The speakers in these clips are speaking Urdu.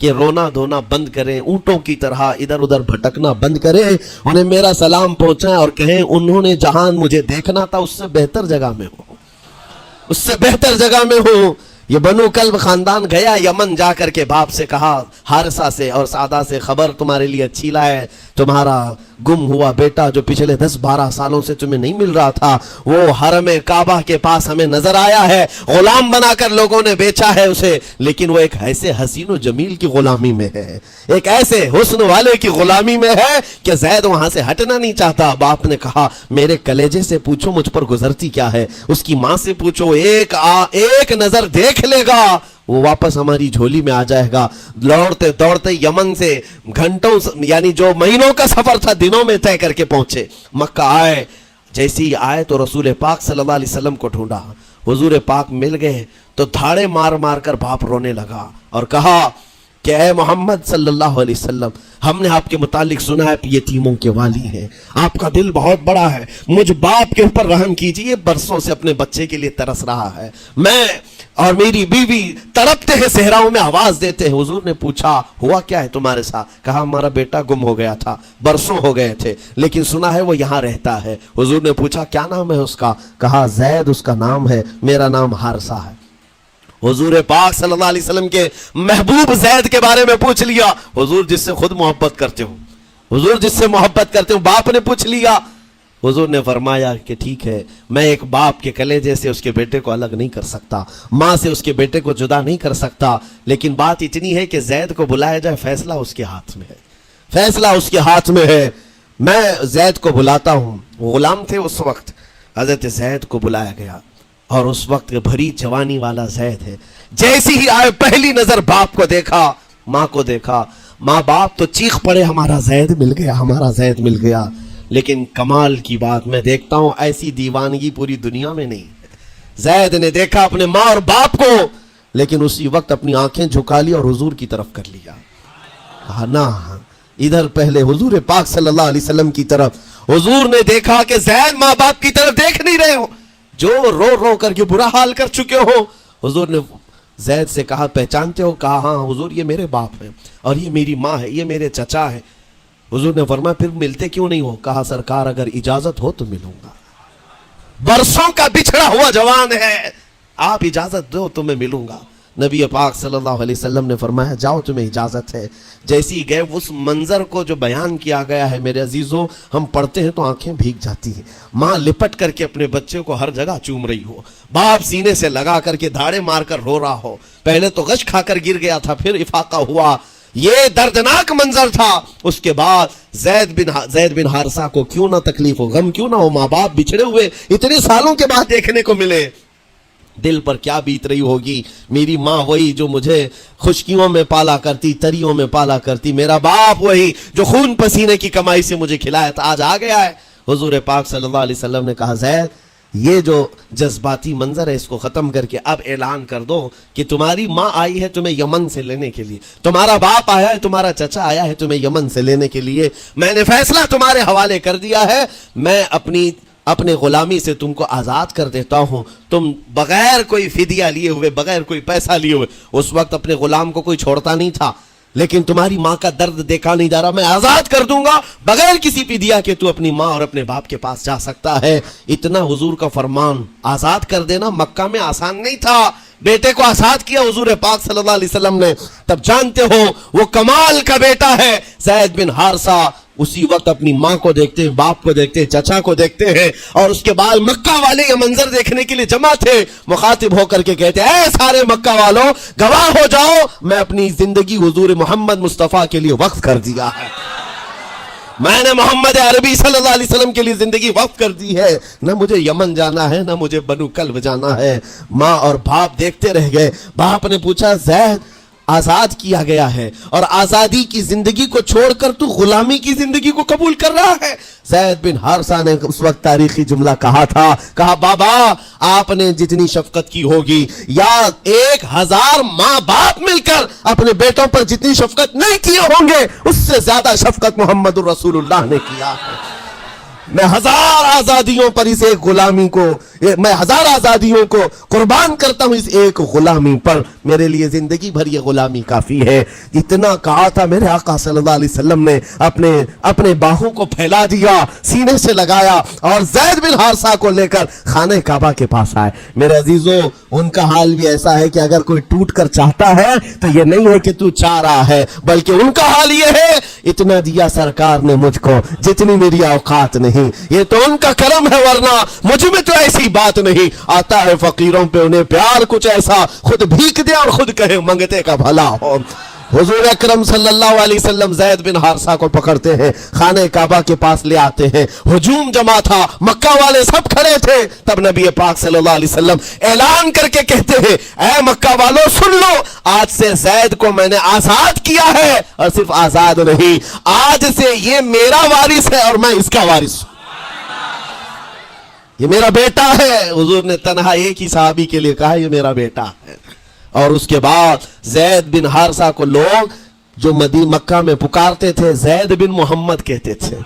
کہ رونا دھونا بند کریں, اونٹوں کی طرح ادھر ادھر بھٹکنا بند کریں, انہیں میرا سلام پہنچائیں اور کہیں انہوں نے جہاں مجھے دیکھنا تھا اس سے بہتر جگہ میں ہوں, اس سے بہتر جگہ میں ہوں. یہ بنو کلب خاندان گیا یمن, جا کر کے باپ سے کہا, حارثہ سے اور سعدہ سے, خبر تمہارے لیے اچھی لائے, تمہارا گم ہوا بیٹا جو پچھلے 10-12 سالوں سے تمہیں نہیں مل رہا تھا وہ حرم کعبہ کے پاس ہمیں نظر آیا ہے, غلام بنا کر لوگوں نے بیچا ہے اسے, لیکن وہ ایک ایسے حسین و جمیل کی غلامی میں ہے, ایک ایسے حسن والے کی غلامی میں ہے کہ زید وہاں سے ہٹنا نہیں چاہتا. باپ نے کہا میرے کلیجے سے پوچھو مجھ پر گزرتی کیا ہے, اس کی ماں سے پوچھو, ایک نظر دیکھ لے گا وہ واپس ہماری جھولی میں آ جائے گا. دوڑتے دوڑتے یمن سے گھنٹوں یعنی جو مہینوں کا سفر تھا دنوں میں طے کر کے پہنچے, مکہ آئے. جیسے ہی آئے تو رسول پاک صلی اللہ علیہ وسلم کو ڈھونڈا, حضور پاک مل گئے تو دھاڑے مار مار کر باپ رونے لگا اور کہا کہ اے محمد صلی اللہ علیہ وسلم, ہم نے آپ کے متعلق سنا ہے کہ یتیموں کے والی ہیں, آپ کا دل بہت بڑا ہے, مجھ باپ کے اوپر رحم کیجئے, برسوں سے اپنے بچے کے لیے ترس رہا ہے, میں اور میری بیوی تڑپتے ہیں, صحراؤں میں آواز دیتے ہیں. حضور نے پوچھا ہوا کیا ہے تمہارے ساتھ؟ کہا ہمارا بیٹا گم ہو گیا تھا, برسوں ہو گئے تھے, لیکن سنا ہے وہ یہاں رہتا ہے. حضور نے پوچھا کیا نام ہے اس کا؟ کہا زید اس کا نام ہے, میرا نام حارثہ ہے. حضور پاک صلی اللہ علیہ وسلم کے محبوب زید کے بارے میں پوچھ لیا. حضور جس سے خود محبت کرتے ہو, حضور جس سے محبت کرتے ہو, باپ نے پوچھ لیا. حضور نے فرمایا کہ ٹھیک ہے, میں ایک باپ کے کلیجے سے اس کے بیٹے کو الگ نہیں کر سکتا, ماں سے اس کے بیٹے کو جدا نہیں کر سکتا, لیکن بات اتنی ہے کہ زید کو بلایا جائے, فیصلہ اس کے ہاتھ میں ہے, فیصلہ اس کے ہاتھ میں ہے. میں زید کو بلاتا ہوں. غلام تھے اس وقت, حضرت زید کو بلایا گیا اور اس وقت بھری جوانی والا زید ہے. جیسی ہی آئے پہلی نظر باپ کو دیکھا, ماں کو دیکھا, ماں باپ تو چیخ پڑے ہمارا زید مل گیا, ہمارا زید مل گیا. لیکن کمال کی بات میں دیکھتا ہوں ایسی دیوانگی پوری دنیا میں نہیں. زید نے دیکھا اپنے ماں اور باپ کو, لیکن اسی وقت اپنی آنکھیں جھکا لی اور حضور کی طرف کر لیا. کہا نہ, ادھر پہلے حضور پاک صلی اللہ علیہ وسلم کی طرف. حضور نے دیکھا کہ زید ماں باپ کی طرف دیکھ نہیں رہے ہو, جو رو رو کر کے برا حال کر چکے ہو. حضور نے زید سے کہا پہچانتے ہو؟ کہا ہاں حضور یہ میرے باپ ہیں اور یہ میری ماں ہے, یہ میرے چچا ہے. حضور نے فرمایا پھر ملتے کیوں نہیں ہو؟ کہا سرکار اگر اجازت ہو تو ملوں گا, برسوں کا بچھڑا ہوا جوان ہے, آپ اجازت دو تو میں ملوں گا. نبی پاک صلی اللہ علیہ وسلم نے فرمایا جاؤ تمہیں اجازت ہے. جیسی گئے اس منظر کو جو بیان کیا گیا ہے میرے عزیزوں, ہم پڑھتے ہیں تو آنکھیں بھیگ جاتی ہیں. ماں لپٹ کر کے اپنے بچے کو ہر جگہ چوم رہی ہو, باپ سینے سے لگا کر کے دھاڑے مار کر رو رہا ہو, پہلے تو غش کھا کر گر گیا تھا پھر افاقہ ہوا. یہ دردناک منظر تھا. اس کے بعد زید بن حارثہ کو کیوں نہ تکلیف ہو, غم کیوں نہ ہو, ماں باپ بچھڑے ہوئے اتنے سالوں کے بعد دیکھنے کو ملے, دل پر کیا بیت رہی ہوگی. میری ماں وہی جو مجھے خشکیوں میں پالا کرتی, تریوں میں پالا کرتی, میرا باپ وہی جو خون پسینے کی کمائی سے مجھے کھلایا تھا, آج آ گیا ہے. حضور پاک صلی اللہ علیہ وسلم نے کہا زید یہ جو جذباتی منظر ہے اس کو ختم کر کے اب اعلان کر دو کہ تمہاری ماں آئی ہے تمہیں یمن سے لینے کے لیے, تمہارا باپ آیا ہے, تمہارا چچا آیا ہے تمہیں یمن سے لینے کے لیے, میں نے فیصلہ تمہارے حوالے کر دیا ہے, میں اپنے غلامی سے تم کو آزاد کر دیتا ہوں, تم بغیر کوئی فدیہ لیے ہوئے, بغیر کوئی پیسہ لیے ہوئے. اس وقت اپنے غلام کو کوئی چھوڑتا نہیں تھا, لیکن تمہاری ماں کا درد دیکھا نہیں جا رہا, میں آزاد کر دوں گا بغیر کسی فدیہ کے, تو اپنی ماں اور اپنے باپ کے پاس جا سکتا ہے. اتنا حضور کا فرمان, آزاد کر دینا مکہ میں آسان نہیں تھا. بیٹے کو آزاد کیا حضور پاک صلی اللہ علیہ وسلم نے, تب جانتے ہو وہ کمال کا بیٹا ہے زید بن حارثہ. اسی وقت اپنی ماں کو دیکھتے ہیں, باپ کو دیکھتے ہیں, چچا کو دیکھتے ہیں, اور اس کے بعد مکہ والے یہ منظر دیکھنے کے لیے جمع تھے. مخاطب ہو کر کے کہتے ہیں اے سارے مکہ والوں گواہ ہو جاؤ, میں اپنی زندگی حضور محمد مصطفیٰ کے لیے وقف کر دیا ہے, میں نے محمد عربی صلی اللہ علیہ وسلم کے لیے زندگی وقف کر دی ہے. نہ مجھے یمن جانا ہے, نہ مجھے بنو کلب جانا ہے. ماں اور باپ دیکھتے رہ گئے. باپ نے پوچھا زید آزاد کیا گیا ہے اور آزادی کی زندگی کو چھوڑ کر تو غلامی کی زندگی کو قبول کر رہا ہے؟ زید بن حارثہ نے اس وقت تاریخی جملہ کہا تھا, کہا بابا آپ نے جتنی شفقت کی ہوگی یا 1000 ماں باپ مل کر اپنے بیٹوں پر جتنی شفقت نہیں کیے ہوں گے, اس سے زیادہ شفقت محمد الرسول اللہ نے کیا ہے. میں ہزار آزادیوں پر اس ایک غلامی کو، میں ہزار آزادیوں کو قربان کرتا ہوں اس ایک غلامی پر، میرے لیے زندگی بھر یہ غلامی کافی ہے۔ اتنا کہا تھا میرے آقا صلی اللہ علیہ وسلم نے اپنے باہوں کو پھیلا دیا، سینے سے لگایا اور زید بن حارثہ کو لے کر خانہ کعبہ کے پاس آئے۔ میرے عزیزوں، ان کا حال بھی ایسا ہے کہ اگر کوئی ٹوٹ کر چاہتا ہے تو یہ نہیں ہے کہ تو چاہ رہا ہے، بلکہ ان کا حال یہ ہے اتنا دیا سرکار نے مجھ کو جتنی میری اوقات نہیں، یہ تو ان کا کرم ہے، ورنہ مجھ میں تو ایسی بات نہیں۔ آتا ہے فقیروں پہ انہیں پیار کچھ ایسا، خود بھیک دے اور خود کہے منگتے کا بھلا ہو۔ حضور اکرم صلی اللہ علیہ وسلم زید بن حارثہ کو پکڑتے ہیں، خانہ کعبہ کے پاس لے آتے ہیں، ہجوم جمع تھا، مکہ والے سب کھڑے تھے۔ تب نبی پاک صلی اللہ علیہ وسلم اعلان کر کے کہتے ہیں، اے مکہ والوں سن لو، آج سے زید کو میں نے آزاد کیا ہے، اور صرف آزاد نہیں، آج سے یہ میرا وارث ہے اور میں اس کا وارث ہوں، یہ میرا بیٹا ہے۔ حضور نے تنہا ایک ہی صحابی کے لیے کہا یہ میرا بیٹا ہے۔ اور اس کے بعد زید بن حارثہ کو لوگ جو مکہ میں پکارتے تھے زید بن محمد کہتے تھے،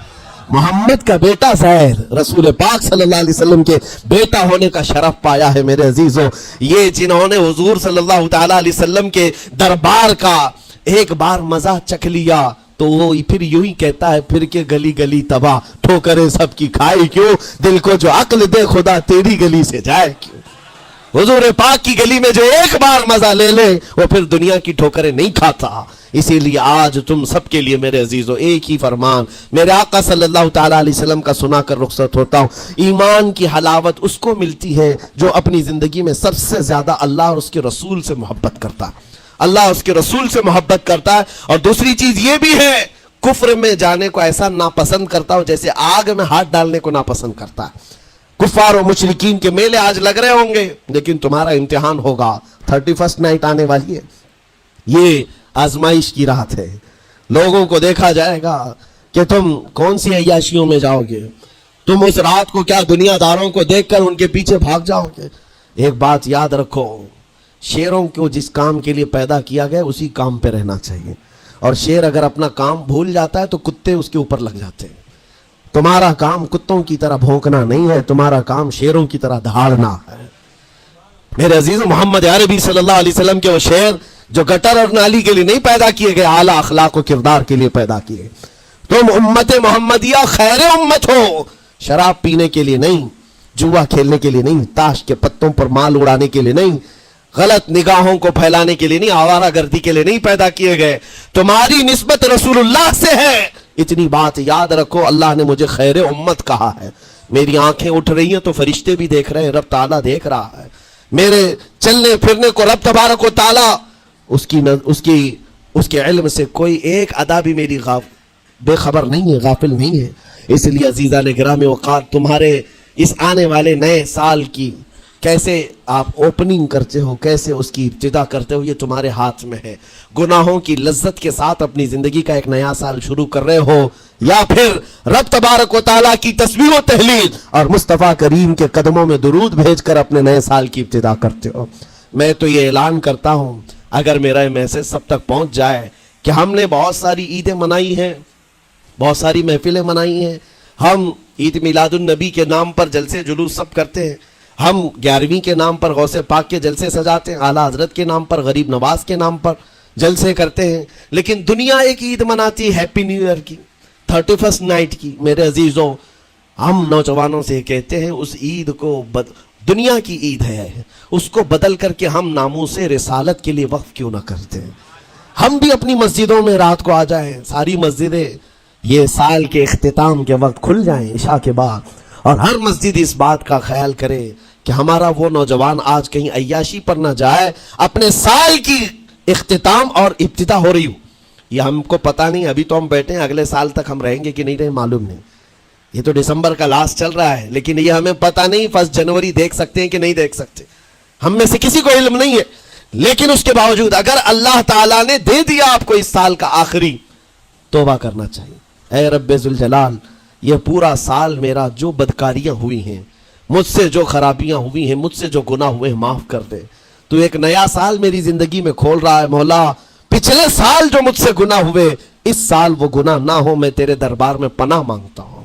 محمد کا بیٹا زید، رسول پاک صلی اللہ علیہ وسلم کے بیٹا ہونے کا شرف پایا ہے۔ میرے عزیزوں، یہ جنہوں نے حضور صلی اللہ تعالی علیہ وسلم کے دربار کا ایک بار مزہ چکھ لیا تو وہ پھر یوں ہی کہتا ہے پھر کے گلی گلی تباہ، ٹھوکریں سب کی کھائی کیوں، دل کو جو عقل دے خدا تیری گلی سے جائے کیوں۔ حضور پاک کی گلی میں جو ایک بار مزہ لے لے وہ پھر دنیا کی ٹھوکریں نہیں کھاتا۔ اسی لیے آج تم سب کے لیے میرے عزیزوں ایک ہی فرمان میرے آقا صلی اللہ تعالیٰ علیہ وسلم کا سنا کر رخصت ہوتا ہوں۔ ایمان کی حلاوت اس کو ملتی ہے جو اپنی زندگی میں سب سے زیادہ اللہ اور اس کے رسول سے محبت کرتا ہے، اللہ اس کے رسول سے محبت کرتا ہے۔ اور دوسری چیز یہ بھی ہے، کفر میں جانے کو ایسا ناپسند کرتا ہوں جیسے آگ میں ہاتھ ڈالنے کو ناپسند کرتا ہے۔ کفار و مشرکین کے میلے آج لگ رہے ہوں گے، لیکن تمہارا امتحان ہوگا، 31 نائٹ آنے والی ہے، یہ آزمائش کی رات ہے۔ لوگوں کو دیکھا جائے گا کہ تم کون سی عیاشیوں میں جاؤ گے، تم اس رات کو کیا دنیا داروں کو دیکھ کر ان کے پیچھے بھاگ جاؤ گے۔ ایک بات یاد رکھو، شیروں کو جس کام کے لیے پیدا کیا گیا اسی کام پہ رہنا چاہیے، اور شیر اگر اپنا کام بھول جاتا ہے تو کتے اس کے اوپر لگ جاتے ہیں۔ تمہارا کام کتوں کی طرح بھونکنا نہیں ہے، تمہارا کام شیروں کی طرح دھاڑنا ہے۔ میرے عزیز، محمد عربی صلی اللہ علیہ وسلم کے وہ شیر جو گٹر اور نالی کے لیے نہیں پیدا کیے گئے، اعلیٰ اخلاق و کردار کے لیے پیدا کیے۔ تم امت محمدیہ خیر امت ہو، شراب پینے کے لیے نہیں، جوا کھیلنے کے لیے نہیں، تاش کے پتوں پر مال اڑانے کے لیے نہیں، غلط نگاہوں کو پھیلانے کے لیے نہیں، آوارہ گردی کے لیے نہیں پیدا کیے گئے۔ تمہاری نسبت رسول اللہ سے ہے، اتنی بات یاد رکھو۔ اللہ نے مجھے خیر امت کہا ہے، میری آنکھیں اٹھ رہی ہیں تو فرشتے بھی دیکھ رہے ہیں، رب تعالیٰ دیکھ رہا ہے میرے چلنے پھرنے کو، رب تبارک و تعالیٰ اس کے علم سے کوئی ایک ادا بھی میری بے خبر نہیں ہے، غافل نہیں ہے۔ اس لیے عزیزان گرامی اوقات، تمہارے اس آنے والے نئے سال کی کیسے آپ اوپننگ کرتے ہو، کیسے اس کی ابتدا کرتے ہو، یہ تمہارے ہاتھ میں ہے۔ گناہوں کی لذت کے ساتھ اپنی زندگی کا ایک نیا سال شروع کر رہے ہو، یا پھر رب تبارک و تعالیٰ کی تسبیح و تہلیل اور مصطفیٰ کریم کے قدموں میں درود بھیج کر اپنے نئے سال کی ابتدا کرتے ہو۔ میں تو یہ اعلان کرتا ہوں، اگر میرا میسج سب تک پہنچ جائے کہ ہم نے بہت ساری عیدیں منائی ہیں، بہت ساری محفلیں منائی ہیں، ہم عید میلاد النبی کے نام پر جلسے جلوس سب کرتے ہیں، ہم 11ویں کے نام پر غوث پاک کے جلسے سجاتے ہیں، اعلیٰ حضرت کے نام پر، غریب نواز کے نام پر جلسے کرتے ہیں، لیکن دنیا ایک عید مناتی ہے ہیپی نیو ایئر کی، 31 نائٹ کی۔ میرے عزیزوں، ہم نوجوانوں سے کہتے ہیں اس عید کو دنیا کی عید ہے، اس کو بدل کر کے ہم ناموس رسالت کے لیے وقف کیوں نہ کرتے ہیں؟ ہم بھی اپنی مسجدوں میں رات کو آ جائیں، ساری مسجدیں یہ سال کے اختتام کے وقت کھل جائیں عشاء کے بعد، اور ہر مسجد اس بات کا خیال کرے کہ ہمارا وہ نوجوان آج کہیں عیاشی پر نہ جائے، اپنے سال کی اختتام اور ابتدا ہو رہی ہو، یہ ہم کو پتہ نہیں، ابھی تو ہم بیٹھے ہیں، اگلے سال تک ہم رہیں گے کہ نہیں رہیں معلوم نہیں، یہ تو دسمبر کا لاسٹ چل رہا ہے، لیکن یہ ہمیں پتہ نہیں 1 جنوری دیکھ سکتے ہیں کہ نہیں دیکھ سکتے، ہم میں سے کسی کو علم نہیں ہے۔ لیکن اس کے باوجود اگر اللہ تعالیٰ نے دے دیا آپ کو اس سال کا آخری، توبہ کرنا چاہیے۔ اے رب ذوالجلال، یہ پورا سال میرا جو بدکاریاں ہوئی ہیں، مجھ سے جو خرابیاں ہوئی ہیں، مجھ سے جو گناہ ہوئے ہیں، معاف کر دے۔ تو ایک نیا سال میری زندگی میں کھول رہا ہے مولا، پچھلے سال جو مجھ سے گناہ ہوئے، اس سال وہ گناہ نہ ہو، میں تیرے دربار میں پناہ مانگتا ہوں۔